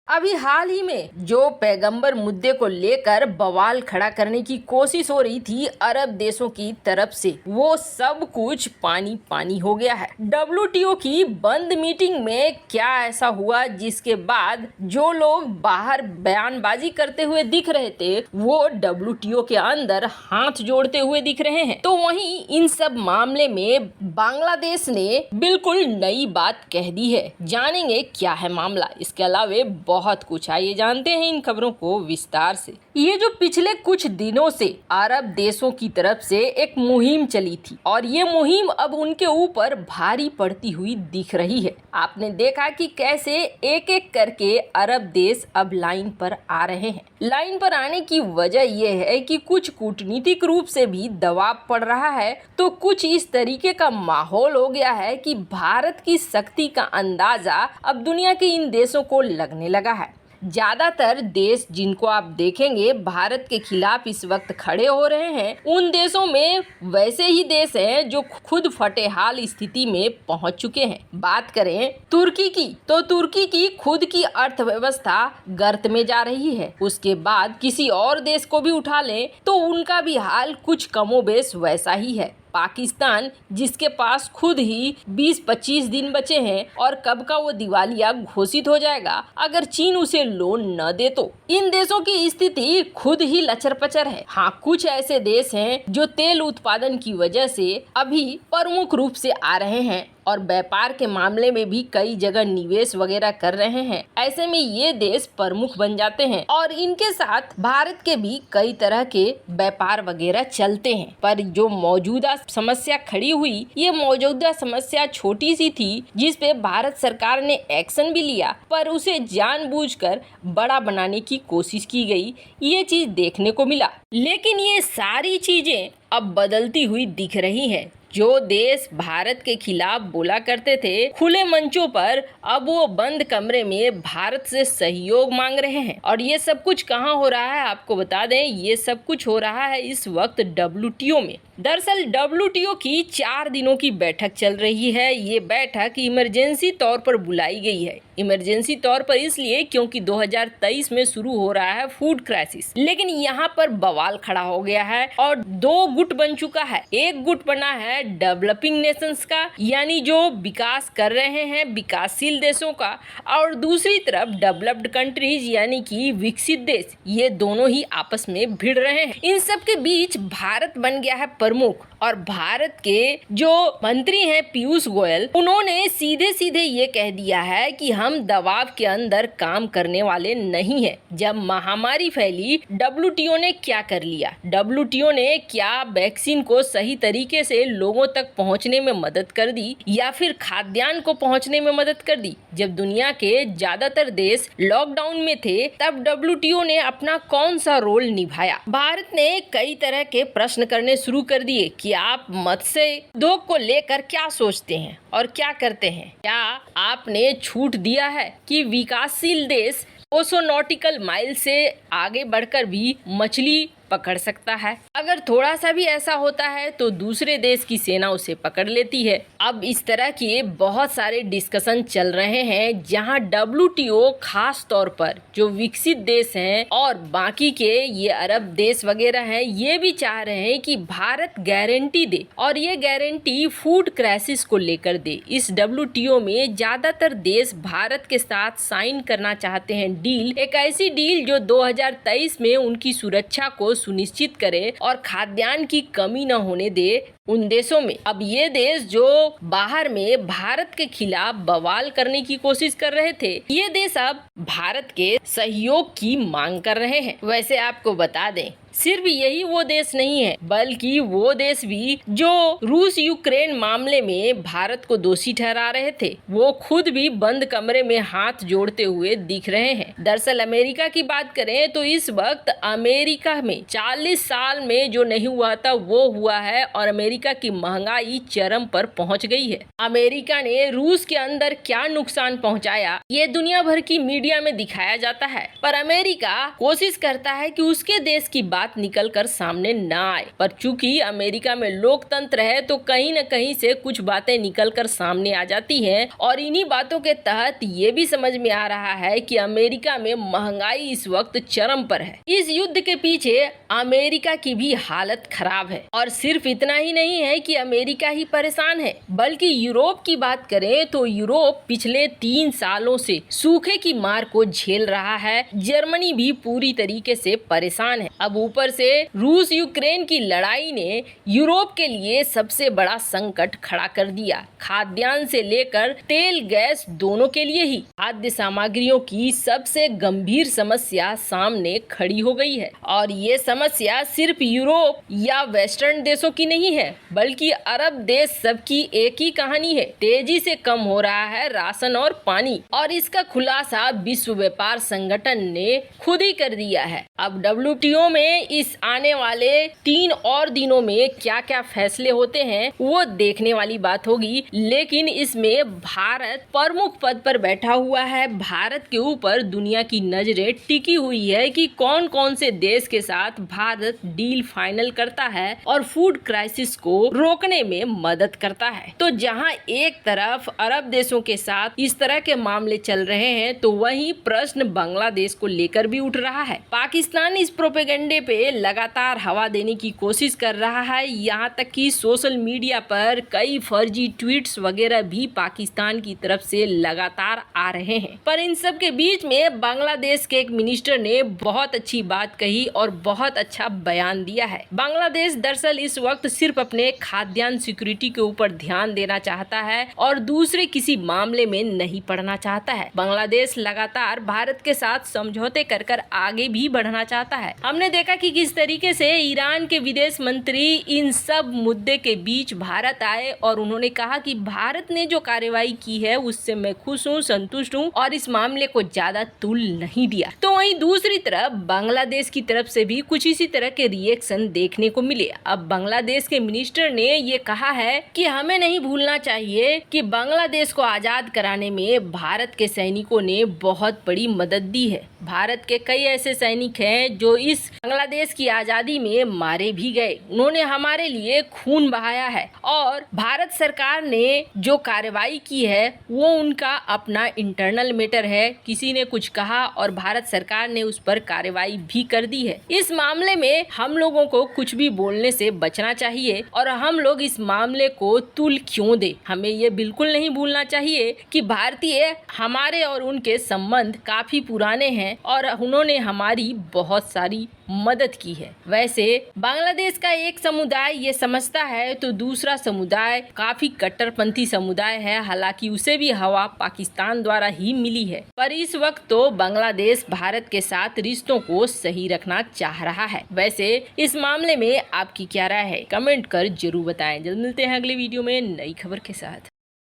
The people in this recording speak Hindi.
अभी हाल ही में जो पैगंबर मुद्दे को लेकर बवाल खड़ा करने की कोशिश हो रही थी अरब देशों की तरफ से, वो सब कुछ पानी पानी हो गया है। डब्ल्यूटीओ की बंद मीटिंग में क्या ऐसा हुआ जिसके बाद जो लोग बाहर बयानबाजी करते हुए दिख रहे थे वो डब्ल्यूटीओ के अंदर हाथ जोड़ते हुए दिख रहे हैं। तो वहीं इन सब मामले में बांग्लादेश ने बिल्कुल नई बात कह दी है। जानेंगे क्या है मामला, इसके अलावा बहुत कुछ। आइए जानते हैं इन खबरों को विस्तार से। ये जो पिछले कुछ दिनों से अरब देशों की तरफ से एक मुहिम चली थी और ये मुहिम अब उनके ऊपर भारी पड़ती हुई दिख रही है। आपने देखा कि कैसे एक एक करके अरब देश अब लाइन पर आ रहे हैं। लाइन पर आने की वजह यह है कि कुछ कूटनीतिक रूप से भी दबाव पड़ रहा है, तो कुछ इस तरीके का माहौल हो गया है कि भारत की शक्ति का अंदाजा अब दुनिया के इन देशों को लगने लगा है। ज्यादातर देश जिनको आप देखेंगे भारत के खिलाफ इस वक्त खड़े हो रहे हैं, उन देशों में वैसे ही देश हैं जो खुद फटेहाल स्थिति में पहुंच चुके हैं। बात करें तुर्की की, तो तुर्की की खुद की अर्थव्यवस्था गर्त में जा रही है। उसके बाद किसी और देश को भी उठा लें तो उनका भी हाल कुछ कमोबेश वैसा ही है। पाकिस्तान जिसके पास खुद ही 20-25 दिन बचे हैं और कब का वो दिवालिया घोषित हो जाएगा अगर चीन उसे लोन न दे तो। इन देशों की स्थिति खुद ही लचर-पचर है। हाँ, कुछ ऐसे देश हैं जो तेल उत्पादन की वजह से अभी प्रमुख रूप से आ रहे हैं और व्यापार के मामले में भी कई जगह निवेश वगैरह कर रहे हैं। ऐसे में ये देश प्रमुख बन जाते हैं और इनके साथ भारत के भी कई तरह के व्यापार वगैरह चलते हैं। पर जो मौजूदा समस्या खड़ी हुई, ये मौजूदा समस्या छोटी सी थी जिस पे भारत सरकार ने एक्शन भी लिया, पर उसे जानबूझकर बड़ा बनाने की कोशिश की गई, ये चीज देखने को मिला। लेकिन ये सारी चीजें अब बदलती हुई दिख रही हैं। जो देश भारत के खिलाफ बोला करते थे खुले मंचों पर, अब वो बंद कमरे में भारत से सहयोग मांग रहे हैं। और ये सब कुछ कहाँ हो रहा है आपको बता दें, ये सब कुछ हो रहा है इस वक्त डब्ल्यूटीओ में। दरअसल डब्ल्यूटीओ की 4 दिनों की बैठक चल रही है। ये बैठक इमरजेंसी तौर पर बुलाई गई है। इमरजेंसी तौर पर इसलिए क्योंकि 2023 में शुरू हो रहा है फूड क्राइसिस। लेकिन यहाँ पर बवाल खड़ा हो गया है और 2 गुट बन चुका है। एक गुट बना है डेवलपिंग नेशंस का, यानी जो विकास कर रहे हैं विकासशील देशों का, और दूसरी तरफ डेवलप्ड कंट्रीज यानी कि विकसित देश। ये दोनों ही आपस में भिड़ रहे हैं। इन सब के बीच भारत बन गया है प्रमुख और भारत के जो मंत्री हैं पीयूष गोयल, उन्होंने सीधे सीधे ये कह दिया है कि हम दबाव के अंदर काम करने वाले नहीं हैं। जब महामारी फैली, डब्ल्यूटीओ ने क्या कर लिया? डब्ल्यूटीओ ने क्या वैक्सीन को सही तरीके से लोगों तक पहुंचने में मदद कर दी या फिर खाद्यान्न को पहुंचने में मदद कर दी? जब दुनिया के ज्यादातर देश लॉकडाउन में थे तब डब्ल्यूटीओ ने अपना कौन सा रोल निभाया? भारत ने कई तरह के प्रश्न करने शुरू कर दिए कि आप मत्स्य उद्योग को लेकर क्या सोचते हैं और क्या करते हैं? क्या आपने छूट दिया है कि विकासशील देश 200 नॉटिकल माइल से आगे बढ़कर भी मछली पकड़ सकता है? अगर थोड़ा सा भी ऐसा होता है तो दूसरे देश की सेना उसे पकड़ लेती है। अब इस तरह के बहुत सारे डिस्कशन चल रहे हैं जहां डब्ल्यूटीओ खास तौर पर जो विकसित देश हैं और बाकी के ये अरब देश वगैरह हैं, ये भी चाह रहे हैं कि भारत गारंटी दे और ये गारंटी फूड क्राइसिस को लेकर दे। इस डब्ल्यूटीओ में ज्यादातर देश भारत के साथ साइन करना चाहते हैं डील, एक ऐसी डील जो 2023 में उनकी सुरक्षा को सुनिश्चित करे और खाद्यान्न की कमी न होने दे उन देशों में। अब ये देश जो बाहर में भारत के खिलाफ बवाल करने की कोशिश कर रहे थे, ये देश अब भारत के सहयोग की मांग कर रहे हैं। वैसे आपको बता दें, सिर्फ यही वो देश नहीं है बल्कि वो देश भी जो रूस यूक्रेन मामले में भारत को दोषी ठहरा रहे थे, वो खुद भी बंद कमरे में हाथ जोड़ते हुए दिख रहे हैं। दरअसल अमेरिका की बात करें तो इस वक्त अमेरिका में 40 साल में जो नहीं हुआ था वो हुआ है और अमेरिका की महंगाई चरम पर पहुंच गई है। अमेरिका ने रूस के अंदर क्या नुकसान पहुंचाया ये दुनिया भर की मीडिया में दिखाया जाता है, पर अमेरिका कोशिश करता है कि उसके देश की बात बात निकल कर सामने ना आए, पर चूंकि अमेरिका में लोकतंत्र है तो कहीं न कहीं से कुछ बातें निकल कर सामने आ जाती हैं और इन्हीं बातों के तहत ये भी समझ में आ रहा है कि अमेरिका में महंगाई इस वक्त चरम पर है। इस युद्ध के पीछे अमेरिका की भी हालत खराब है और सिर्फ इतना ही नहीं है कि अमेरिका ही परेशान है, बल्कि यूरोप की बात करें तो यूरोप पिछले 3 सालों से सूखे की मार को झेल रहा है। जर्मनी भी पूरी तरीके से परेशान है। अब ऊपर से रूस यूक्रेन की लड़ाई ने यूरोप के लिए सबसे बड़ा संकट खड़ा कर दिया। खाद्यान्न से लेकर तेल गैस दोनों के लिए ही खाद्य सामग्रियों की सबसे गंभीर समस्या सामने खड़ी हो गई है और ये समस्या सिर्फ यूरोप या वेस्टर्न देशों की नहीं है, बल्कि अरब देश सबकी एक ही कहानी है। तेजी से कम हो रहा है राशन और पानी और इसका खुलासा विश्व व्यापार संगठन ने खुद ही कर दिया है। अब WTO में इस आने वाले 3 और दिनों में क्या क्या फैसले होते हैं वो देखने वाली बात होगी, लेकिन इसमें भारत प्रमुख पद पर बैठा हुआ है। भारत के ऊपर दुनिया की नजरें टिकी हुई है कि कौन कौन से देश के साथ भारत डील फाइनल करता है और फूड क्राइसिस को रोकने में मदद करता है। तो जहां एक तरफ अरब देशों के साथ इस तरह के मामले चल रहे हैं तो वहीं प्रश्न बांग्लादेश को लेकर भी उठ रहा है। पाकिस्तान इस प्रोपेगेंडे पे लगातार हवा देने की कोशिश कर रहा है, यहाँ तक कि सोशल मीडिया पर कई फर्जी ट्वीट्स वगैरह भी पाकिस्तान की तरफ से लगातार आ रहे हैं। पर इन सब के बीच में बांग्लादेश के एक मिनिस्टर ने बहुत अच्छी बात कही और बहुत अच्छा बयान दिया है। बांग्लादेश दरअसल इस वक्त सिर्फ अपने खाद्यान्न सिक्योरिटी के ऊपर ध्यान देना चाहता है और दूसरे किसी मामले में नहीं पड़ना चाहता है। बांग्लादेश लगातार भारत के साथ समझौते कर कर आगे भी बढ़ना चाहता है। हमने देखा कि किस तरीके से ईरान के विदेश मंत्री इन सब मुद्दे के बीच भारत आए और उन्होंने कहा कि भारत ने जो कार्रवाई की है उससे मैं खुश हूँ, संतुष्ट हूँ और इस मामले को ज्यादा तुल नहीं दिया। तो वहीं दूसरी तरफ बांग्लादेश की तरफ से भी कुछ इसी तरह के रिएक्शन देखने को मिले। अब बांग्लादेश के मिनिस्टर ने ये कहा है कि हमें नहीं भूलना चाहिए कि बांग्लादेश को आजाद कराने में भारत के सैनिकों ने बहुत बड़ी मदद दी है। भारत के कई ऐसे सैनिक हैं जो इस बांग्लादेश की आजादी में मारे भी गए। उन्होंने हमारे लिए खून बहाया है और भारत सरकार ने जो कार्रवाई की है वो उनका अपना इंटरनल मैटर है। किसी ने कुछ कहा और भारत सरकार ने उस पर कार्रवाई भी कर दी है। इस मामले में हम लोगों को कुछ भी बोलने से बचना चाहिए और हम लोग इस मामले को तुल क्यों दे। हमें ये बिल्कुल नहीं भूलना चाहिए कि भारतीय हमारे और उनके संबंध काफी पुराने हैं और उन्होंने हमारी बहुत सारी मदद की है। वैसे बांग्लादेश का एक समुदाय ये समझता है तो दूसरा समुदाय काफी कट्टरपंथी समुदाय है, हालांकि उसे भी हवा पाकिस्तान द्वारा ही मिली है। पर इस वक्त तो बांग्लादेश भारत के साथ रिश्तों को सही रखना चाह रहा है। वैसे इस मामले में आपकी क्या राय है, कमेंट कर जरूर बताएं। जल्द मिलते हैं अगले वीडियो में नई खबर के साथ।